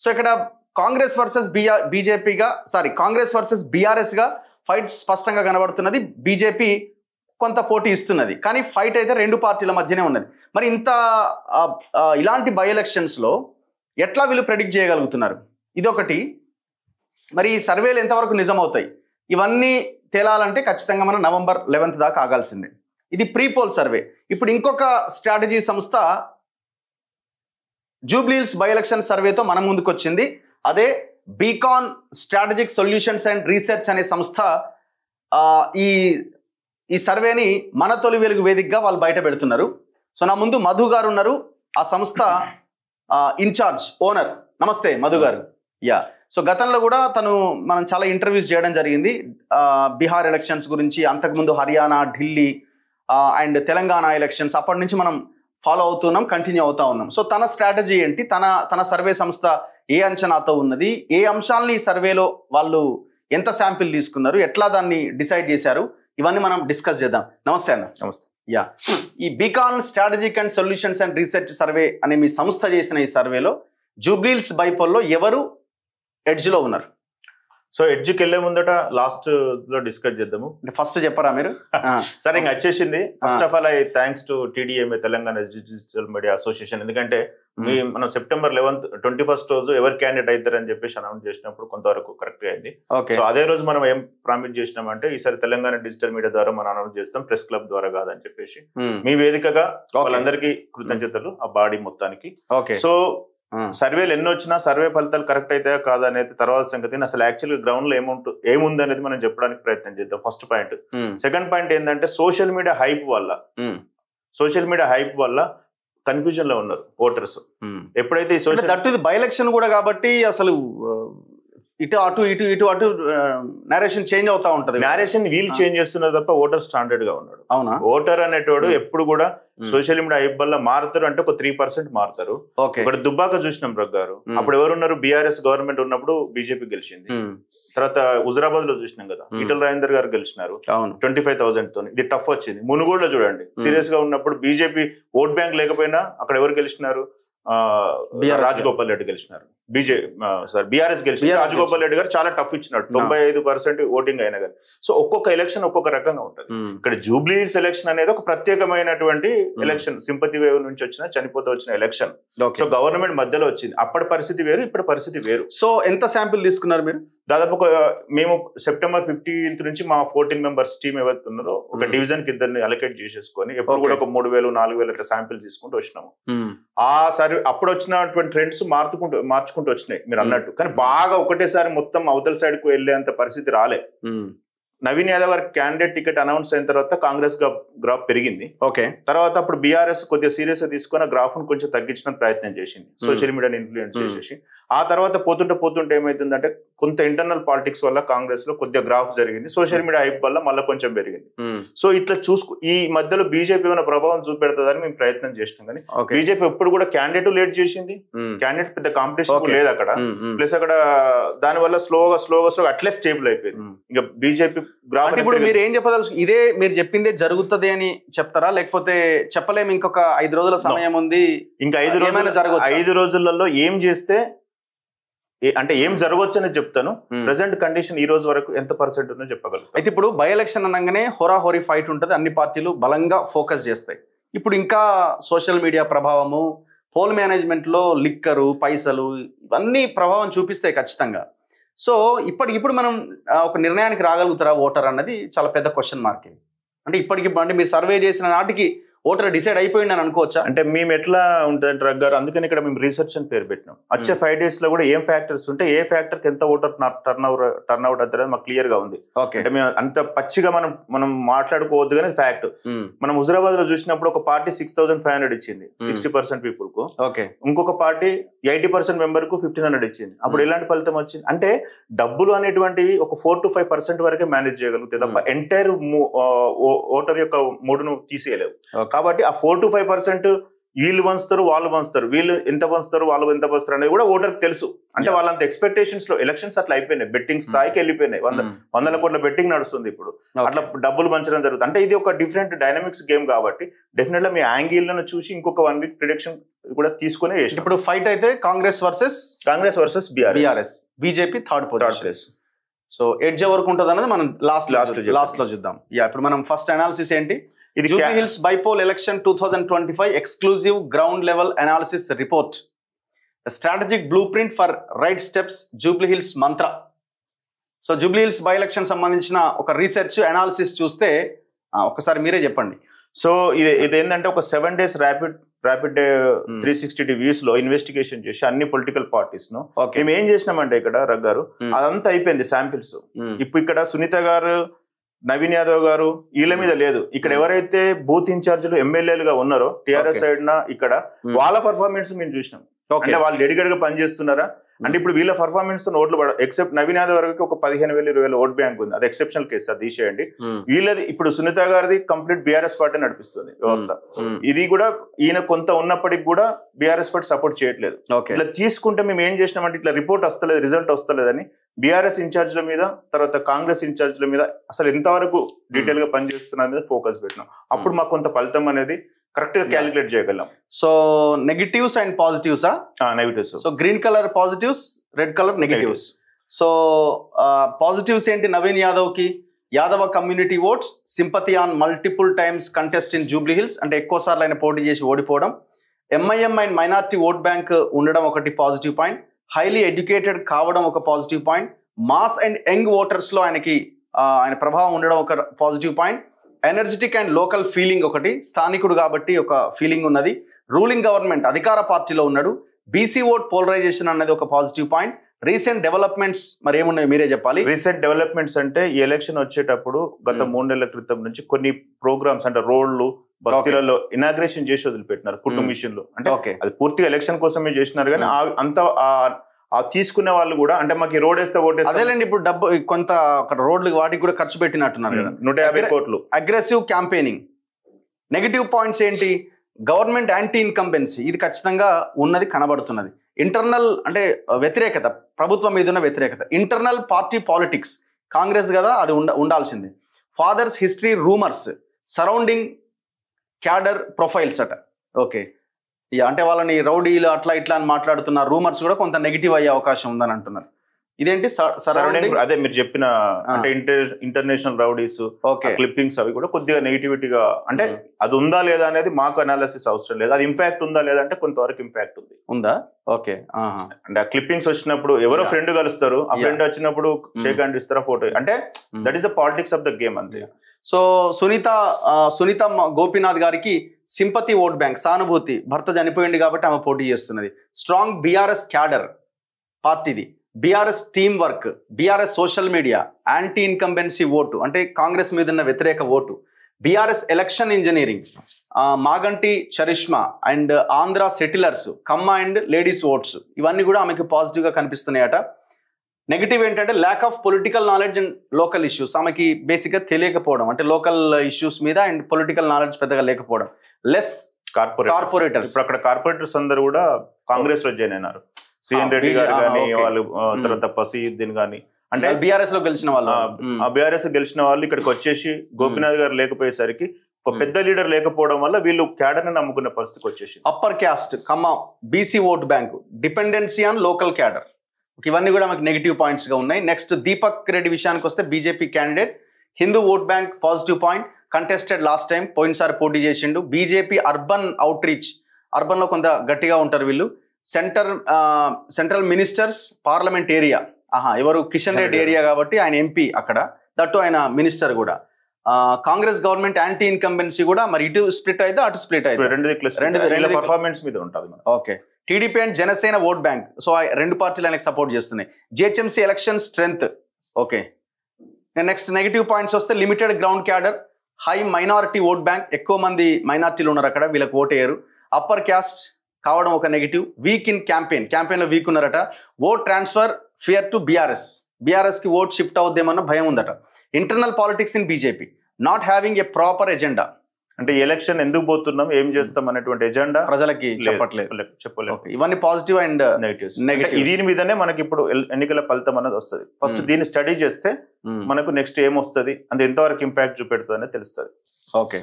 So ఇక్కడ Congress versus బీజేపీగా Congress versus బీఆర్ఎస్గా ఫైట్ స్పష్టంగా కనబడుతున్నది. బీజేపీ కొంత పోటీ ఇస్తున్నది, కానీ ఫైట్ అయితే రెండు పార్టీల మధ్యనే ఉన్నది. మరి ఇలాంటి బై ఎలక్షన్స్లో ఎట్లా వీళ్ళు ప్రెడిక్ట్ చేయగలుగుతున్నారు? ఇదొకటి. మరి ఈ సర్వేలు ఎంతవరకు నిజమవుతాయి? ఇవన్నీ తేలాలంటే ఖచ్చితంగా మనం November 11th దాకా ఆగాల్సిందే. ఇది ప్రీపోల్ సర్వే. ఇప్పుడు ఇంకొక స్ట్రాటజీ సంస్థ జూబ్లీహిల్స్ బై ఎలక్షన్ సర్వేతో మన ముందుకు వచ్చింది. అదే beacon strategic solutions and research అనే సంస్థ ఈ సర్వేని మన తొలి వెలుగు వేదికగా వాళ్ళు బయట పెడుతున్నారు. సో నా ముందు మధు గారు ఉన్నారు, ఆ సంస్థ ఇన్ఛార్జ్ ఓనర్. నమస్తే మధు గారు. యా, సో గతంలో కూడా మనం చాలా ఇంటర్వ్యూస్ చేయడం జరిగింది బీహార్ ఎలక్షన్స్ గురించి, అంతకుముందు హర్యానా, ఢిల్లీ అండ్ తెలంగాణ ఎలక్షన్స్. అప్పటి నుంచి మనం ఫాలో అవుతున్నాం, కంటిన్యూ అవుతా ఉన్నాం. సో తన స్ట్రాటజీ ఏంటి, తన సర్వే సంస్థ ఏ అంచనాతో ఉన్నది, ఏ అంశాలని ఈ సర్వేలో వాళ్ళు ఎంత శాంపిల్ తీసుకున్నారు, ఎట్లా దాన్ని డిసైడ్ చేశారు, ఇవన్నీ మనం డిస్కస్ చేద్దాం. నమస్తే అన్న. నమస్తే. యా, ఈ beacon strategic and solutions and research survey అనే మీ సంస్థ చేసిన ఈ సర్వేలో జూబ్లీహిల్స్ బైపోల్లో ఎవరు ఎడ్జ్లో ఉన్నారు? సో ఎడ్జ్కి వెళ్ళే ముందట లాస్ట్ లో డిస్కస్ చేద్దాము. ఫస్ట్ చెప్పరా మీరు? సరే, ఇంకా వచ్చేసింది. First of all thanks to TDMA Telangana digital media association. ఎందుకంటే మనం September 11th 21st రోజు ఎవరు క్యాండిడేట్ అవుతారని చెప్పేసి అనౌన్స్ చేసినప్పుడు కొంతవరకు కరెక్ట్ గా అయింది. సో అదే రోజు మనం ఏం ప్రామిస్ చేసినామంటే ఈసారి తెలంగాణ డిజిటల్ మీడియా ద్వారా మనం అనౌన్స్ చేస్తాం, ప్రెస్ క్లబ్ ద్వారా కాదని చెప్పేసి. మీ వేదికగా వాళ్ళందరికీ కృతజ్ఞతలు, ఆ బాడీ మొత్తానికి. సో సర్వేలు ఎన్ని వచ్చినా సర్వే ఫలితాలు కరెక్ట్ అయితే కాదా అనేది తర్వాత సంగతి. అసలు యాక్చువల్గా గ్రౌండ్ లో ఏముంది అనేది మనం చెప్పడానికి ప్రయత్నం చేద్దాం. First point. సెకండ్ పాయింట్ ఏంటంటే సోషల్ మీడియా హైప్ వల్ల కన్ఫ్యూజన్ లో ఉన్నారు ఓటర్స్. ఎప్పుడైతే ఈ సోషల్ దట్ ఇది బై ఎలక్షన్ కూడా కాబట్టి అసలు ఇటు అటు నరేషన్ చేంజ్ అవుతా ఉంటది. నరేషన్ వీళ్ళు చేంజ్ చేస్తున్నారు తప్ప ఓటర్ స్టాండర్డ్ గా ఉన్నాడు. అవునా? ఓటర్ అనేటోడు ఎప్పుడు కూడా సోషల్ మీడియా హైప్ వల్ల మారుతారు అంటే ఒక 3% మారుతారు. ఇప్పుడు దుబ్బాక చూసినాం గారు, అప్పుడు ఎవరున్నారు? బీఆర్ఎస్ గవర్నమెంట్ ఉన్నప్పుడు బీజేపీ గెలిచింది. తర్వాత హుజరాబాద్ లో చూసినాం కదా, ఈటల రాజేందర్ గారు గెలిచినారు 25,000 తో. ఇది టఫ్ వచ్చింది. మునుగోడులో చూడండి, సీరియస్ గా ఉన్నప్పుడు బీజేపీ ఓట్ బ్యాంక్ లేకపోయినా అక్కడ ఎవరు గెలిచినారు? రాజగోపాల్ రెడ్డి గెలిచినారు. బీఆర్ఎస్ గెలిచి రాజగోపాల్ రెడ్డి గారు చాలా టఫ్ ఇచ్చినాడు, 95% ఓటింగ్ అయినా కానీ. సో ఒక్కొక్క ఎలక్షన్ ఒక్కొక్క రకంగా ఉంటుంది. ఇక్కడ జూబ్లీహిల్స్ ఎలక్షన్ అనేది ఒక ప్రత్యేకమైనటువంటి ఎలక్షన్. సింపతి వేవ్ నుంచి వచ్చిన, చనిపోతూ వచ్చిన ఎలక్షన్. సో గవర్నమెంట్ మధ్యలో వచ్చింది. అప్పటి పరిస్థితి వేరు, ఇప్పటి పరిస్థితి వేరు. సో ఎంత శాంపిల్ తీసుకున్నారు మీరు? దాదాపు మేము September 15th నుంచి మా 14 members టీమ్ ఎవరైతే ఉన్నారో ఒక డివిజన్ కి ఇద్దరిని అలొకేట్ చేసేసుకొని ఎప్పుడు కూడా ఒక 3,000 4,000 అట్లా శాంపిల్ తీసుకుంటూ వచ్చినాము. ఆ సర్వే అప్పుడు వచ్చినటువంటి ట్రెండ్స్ మార్చుకుంటూ వచ్చినాయి మీరు అన్నట్టు. కానీ బాగా ఒకటేసారి మొత్తం అవతల సైడ్ కు వెళ్లేంత పరిస్థితి రాలే. నవీన్ యాదవ్ గారి క్యాండిడేట్ టికెట్ అనౌన్స్ అయిన తర్వాత కాంగ్రెస్ గ్రాఫ్ పెరిగింది. తర్వాత అప్పుడు బీఆర్ఎస్ కొద్దిగా సీరియస్ గా తీసుకుని గ్రాఫ్ ను కొంచెం తగ్గించిన ప్రయత్నం చేసింది, సోషల్ మీడియాని ఇన్ఫ్లుయెన్స్ చేసేసి. ఆ తర్వాత పోతుంటే ఏమైతుందంటే కొంత ఇంటర్నల్ పాలిటిక్స్ వల్ల కాంగ్రెస్ లో కొద్దిగా గ్రాఫ్ జరిగింది, సోషల్ మీడియా హైప్ వల్ల మళ్ళీ కొంచెం పెరిగింది. సో ఇట్లా ఈ మధ్యలో బీజేపీ ఏమైనా ప్రభావం చూపెడుతుందని మేము ప్రయత్నం చేసినాం. కానీ బీజేపీ ఎప్పుడు కూడా క్యాండిడేట్ లేట్ చేసింది, క్యాండిడేట్ పెద్ద కాంపిటీషన్ లేదు అక్కడ. ప్లస్ అక్కడ దాని వల్ల స్లోగా అట్లే స్టేబుల్ అయిపోయింది. ఇంకా బీజేపీ గ్రాఫ్. ఇప్పుడు మీరు ఏం చెప్పదలుచు, ఇదే మీరు చెప్పిందే జరుగుతుంది అని చెప్తారా, లేకపోతే చెప్పలేము ఇంకొక 5 రోజుల సమయం ఉంది, ఇంకా 5 రోజులలో ఏం చేస్తే అంటే ఏం జరగవచ్చు అనేది చెప్తాను. ప్రెసెంట్ కండిషన్ ఈ రోజు వరకు ఎంత % ఉందో చెప్పగలను. అయితే ఇప్పుడు బై ఎలక్షన్ అనగానే హోరాహోరీ ఫైట్ ఉంటుంది, అన్ని పార్టీలు బలంగా ఫోకస్ చేస్తాయి. ఇప్పుడు ఇంకా సోషల్ మీడియా ప్రభావము, పోల్ మేనేజ్మెంట్ లో లిక్కరు, పైసలు ఇవన్నీ ప్రభావం చూపిస్తాయి ఖచ్చితంగా. సో ఇప్పుడు మనం ఒక నిర్ణయానికి రాగలుగుతారా ఓటర్ అన్నది చాలా పెద్ద క్వశ్చన్ మార్క్. అంటే అంటే మీరు సర్వే చేసిన నాటికి ఓటర్ డిసైడ్ అయిపోయింది అని అనుకోవచ్చా? అంటే మేము ఎట్లా ఉంటుంది డ్రగ్ గారు, అందుకని ఇక్కడ మేము రీసెర్చ్ అని పేరు పెట్టినాం. వచ్చే 5 days లో కూడా ఏం ఫ్యాక్టర్స్ ఉంటే ఏ ఫ్యాక్టర్ కి ఎంత ఓటర్ టర్న్ అవుట్ అవుతారని మాకు క్లియర్ గా ఉంది. అంటే మేము అంత పచ్చిగా మనం మాట్లాడుకోవద్దు కానీ ఫ్యాక్ట్. మనం హుజరాబాద్ లో చూసినప్పుడు ఒక పార్టీ 6,500 ఇచ్చింది 60% పీపుల్ కు, ఇంకొక పార్టీ 80% మెంబర్ కు 1,500 ఇచ్చింది. అప్పుడు ఎలాంటి ఫలితం వచ్చింది అంటే డబ్బులు అనేటువంటివి ఒక 4 to 5% వరకే మేనేజ్ చేయగలుగుతాయి తప్ప ఎంటైర్ ఓటర్ యొక్క మూడును తీసేయలేవు. కాబట్టి ఆ 4 to 5% వీళ్ళు పంచుతారు వాళ్ళు పంచుతారు, వీళ్ళు ఎంత పంచుతారు వాళ్ళు ఎంత పంచుతారు అనేది కూడా ఓటర్కి తెలుసు. అంటే వాళ్ళంత ఎక్స్పెక్టేషన్స్ లో ఎలక్షన్స్ అట్లా అయిపోయినాయి, బెట్టింగ్ స్థాయికి వెళ్ళిపోయినాయి. వందల కోట్ల బెట్టింగ్ నడుస్తుంది ఇప్పుడు, అట్లా డబ్బులు పంచడం జరుగుతుంది. అంటే ఇది ఒక డిఫరెంట్ డైనమిక్స్ గేమ్ కాబట్టి డెఫినెట్ గా మీ యాంగిల్ లను చూసి ఇంకొక 1 వీక్ ప్రిడిక్షన్ కూడా తీసుకునే. ఇప్పుడు ఫైట్ అయితే Congress versus BRS, BJP third place. So edge ఎవరికి ఉంటుంది అన్నది మనం లాస్ట్ లో చూద్దాం. ఇప్పుడు మనం ఫస్ట్ అనాలిసిస్ ఏంటి, ఇది Jubilee Hills bypoll election 2025 exclusive ground level analysis report, strategic blueprint for right steps Jubilee Hills మంత్ర. So Jubilee Hills by election సంబంధించిన ఒక రీసెర్చ్ అనాలిసిస్ చూస్తే ఒకసారి మీరే చెప్పండి. సో ఇది ఏంటంటే ఒక 7 days ర్యాపిడ్ 360 వ్యూస్ లో ఇన్వెస్టిగేషన్ చేసి అన్ని పొలిటికల్ పార్టీస్ ను మేము ఏం చేసినామంటే ఇక్కడ రగ్గారు అదంతా అయిపోయింది శాంపిల్స్. ఇప్పుడు ఇక్కడ సునీత గారు, నవీన్ యాదవ్ గారు వీళ్ళ మీద లేదు, ఇక్కడ ఎవరైతే బూత్ ఇన్ఛార్జీలు ఎమ్మెల్యేలుగా ఉన్నారో టీఆర్ఎస్ సైడ్ నా ఇక్కడ వాళ్ళ పర్ఫార్మెన్స్ మేము చూసినాం. అంటే వాళ్ళు డెడికేట్ గా పనిచేస్తున్నారా అంటే ఇప్పుడు వీళ్ళ పర్ఫార్మెన్స్ తో ఓట్లు ఎక్సెప్ట్ నవీన్ యాదవ్ వరకు ఒక 15,000-20,000 ఓట్ బ్యాంక్ ఉంది, అది ఎక్సెప్షనల్ కేసు, అది తీసేయండి. వీళ్ళది ఇప్పుడు సునీత గారిది కంప్లీట్ బీఆర్ఎస్ పార్టీ నడిపిస్తుంది వ్యవస్థ. ఇది కూడా ఈయన కొంత ఉన్నప్పటికి కూడా బీఆర్ఎస్ పార్టీ సపోర్ట్ చేయట్లేదు. ఇట్లా తీసుకుంటే మేము ఏం చేసినామంటే ఇట్లా రిపోర్ట్ వస్తలేదు, రిజల్ట్ వస్తలేదని బీఆర్ఎస్ ఇన్ఛార్జ్ల మీద తర్వాత కాంగ్రెస్ ఇన్ఛార్జ్ల మీద అసలు ఎంతవరకు డీటెయిల్ గా పనిచేస్తున్న మీద ఫోకస్ పెట్టినాం. అప్పుడు మాకు కొంత ఫలితం అనేది కరెక్ట్ గా క్యాలిక్యులేట్ చేయగలం. సో నెగటివ్స్ అండ్ పాజిటివ్సా? Negatives. So green colour positives, red colour negatives. So positives ఏంటి, నవీన్ యాదవ్ కి Yadava community votes, sympathy on multiple times contest in Jubilee Hills, అంటే ఎక్కువ సార్లు ఆయన పోటీ చేసి ఓడిపోవడం. MIM and minority vote bank ఉండడం ఒకటి పాజిటివ్ పాయింట్. హైలీ ఎడ్యుకేటెడ్ కావడం ఒక positive point. Mass and young voters లో ఆయన ప్రభావం ఉండడం ఒక positive point. Energetic and local feeling ఒకటి, స్థానికుడు కాబట్టి ఒక ఫీలింగ్ ఉన్నది. రూలింగ్ గవర్నమెంట్ అధికార పార్టీలో ఉన్నాడు. బీసీ ఓట్ పోలరైజేషన్ అన్నది ఒక పాజిటివ్ పాయింట్. రీసెంట్ డెవలప్మెంట్స్ మరి ఏమున్నాయి మీరే చెప్పాలి. రీసెంట్ డెవలప్మెంట్స్ అంటే ఈ ఎలక్షన్ వచ్చేటప్పుడు గత 3 నెలల క్రితం నుంచి కొన్ని ప్రోగ్రామ్స్ అంటే రోడ్లు బస్తీలలో ఇనాగ్రేషన్ చేసి వదిలిపెట్టినారు, కుటుంబ మిషన్లు. అంటే అది పూర్తిగా ఎలక్షన్ కోసమే చేసినారు కానీ అంత తీసుకునే వాళ్ళు కూడా అంటే మాకు రోడ్ వేస్తే ఓటేస్తే అదేలేండి. ఇప్పుడు డబ్బు కొంత రోడ్లు వాటికి కూడా ఖర్చు పెట్టినట్టున్నారు కదా, 150 కోట్లు. Aggressive campaigning. నెగిటివ్ పాయింట్స్ ఏంటి, గవర్నమెంట్ యాంటీ ఇన్కంబెన్సీ, ఇది ఖచ్చితంగా ఉన్నది కనబడుతున్నది. ఇంటర్నల్ అంటే వ్యతిరేకత, ప్రభుత్వం మీద ఉన్న వ్యతిరేకత. ఇంటర్నల్ పార్టీ పాలిటిక్స్, కాంగ్రెస్ కదా అది ఉండాల్సింది. Fathers history rumours surrounding cadre profiles అట. ఓకే, అంటే వాళ్ళని రౌడీలు అట్లా ఇట్లా అని మాట్లాడుతున్న రూమర్స్ కూడా కొంత నెగిటివ్ అయ్యే అవకాశం ఉందని అంటున్నారు. ఇదేంటి సరౌండింగ్, అదే మీరు చెప్పిన అంటే ఇంటర్నేషనల్ రౌడీస్ క్లిప్పింగ్స్ అవి కూడా కొద్దిగా నెగిటివిటీగా, అంటే అది ఉందా లేదా అనేది మాకు అనాలిసిస్ అవసరం లేదు. అది ఇంపాక్ట్ ఉందా లేదా అంటే కొంతవరకు ఇంపాక్ట్ ఉందా. ఓకే, అంటే ఆ క్లిప్పింగ్స్ వచ్చినప్పుడు ఎవరో ఫ్రెండ్ కలుస్తారు, ఆ ఫ్రెండ్ వచ్చినప్పుడు షేక్ హ్యాండ్ ఇస్తారా, ఫోటో, అంటే that is the politics of the game అంతే. సో సునీత గోపీనాథ్ గారికి సింపతి ఓట్ బ్యాంక్, సానుభూతి, భర్త చనిపోయింది కాబట్టి ఆమె పోటీ చేస్తున్నది. స్ట్రాంగ్ బీఆర్ఎస్ క్యాడర్ పార్టీది, BRS team work, BRS social media, anti incumbency vote అంటే కాంగ్రెస్ మీద ఉన్న వ్యతిరేక vote, BRS election engineering, Maganti charisma and Andhra settlers, Kamma and ladies votes, ఇవన్నీ కూడా ఆమెకు పాజిటివ్గా కనిపిస్తున్నాయట. నెగిటివ్ ఏంటంటే lack of political knowledge and local issues, ఆమెకి బేసిక్గా తెలియకపోవడం, అంటే లోకల్ ఇష్యూస్ మీద అండ్ పొలిటికల్ నాలెడ్జ్ పెద్దగా లేకపోవడం. లెస్ కార్పొరేటర్స్, ఇప్పుడు అక్కడ కార్పొరేటర్స్ అందరు కూడా కాంగ్రెస్ లో జాయిన్ అయినారు. సిఎన్ రెడ్డి గారు కానీ వాళ్ళు, తర్వాత పసీద్దీన్ కానీ, అంటే బీఆర్ఎస్ లో గెలిచిన వాళ్ళు, బీఆర్ఎస్ గెలిచిన వాళ్ళు ఇక్కడికి వచ్చేసి గోపీనాథ్ గారు లేకపోయేసరికి ఒక పెద్ద లీడర్ లేకపోవడం వల్ల వీళ్ళు క్యాడర్ ని నమ్ముకునే పరిస్థితికి వచ్చేసి. Upper caste Kamma BC vote bank, dependency on local cadre, ఇవన్నీ కూడా మనకి నెగిటివ్ పాయింట్స్ గా ఉన్నాయి. నెక్స్ట్ దీపక్ రెడ్డి విషయానికి వస్తే BJP candidate, Hindu vote bank positive point, contested last time, పోయినసారి పోటీ చేసిండు. BJP urban out reach, urban లో కొంత గట్టిగా ఉంటారు వీళ్ళు. సెంట్రల్ మినిస్టర్స్ పార్లమెంట్ ఏరియా, ఎవరు కిషన్ రెడ్డి ఏరియా కాబట్టి ఆయన ఎంపీ అక్కడ, దట్టు ఆయన మినిస్టర్ కూడా. కాంగ్రెస్ గవర్నమెంట్ యాంటీ ఇన్కంబెన్సీ కూడా మరి ఇటు స్ప్లిట్ అయితే అటు స్ప్లిట్ అయితే రెండు పర్ఫార్మెన్స్ మీద ఉంటుంది. Okay, TDP and Janasena vote bank, so రెండు పార్టీలు ఆయనకు సపోర్ట్ చేస్తున్నాయి. GHMC election strength. Okay, next negative points వస్తే limited ground cadre, high minority vote bank, ఎక్కువ మంది మైనారిటీలు ఉన్నారు అక్కడ, వీళ్ళకి ఓట్ వేయరు. అప్పర్ క్యాస్ట్ కావడం ఒక నెగిటివ్. వీక్ ఇన్ క్యాంపెయిన్లో వీక్ ఉన్నారట. ఓట్ ట్రాన్స్ఫర్ ఫియర్ టు బీఆర్ఎస్కి ఓట్ షిఫ్ట్ అవుద్దేమన్న భయం ఉందట. Internal politics in BJP, not having a proper agenda, అంటే ఎలక్షన్ ఎందుకు పోతున్నాం, ఏం చేస్తాం అనేటువంటి ఎజెండా ప్రజలకి చెప్పట్లేదు. చెప్పలేదు. ఇవన్నీ పాజిటివ్ అండ్ నెగటివ్స్. నెగటివ్. దీని మీదనే మనకి ఇప్పుడు ఎన్నికల ఫలితం అనేది వస్తుంది. ఫస్ట్ దీన్ని స్టడీ చేస్తే మనకు నెక్స్ట్ ఏం వస్తుంది, అది ఎంతవరకు ఇంపాక్ట్ చూపెడుతుంది అనేది తెలుస్తుంది. ఓకే.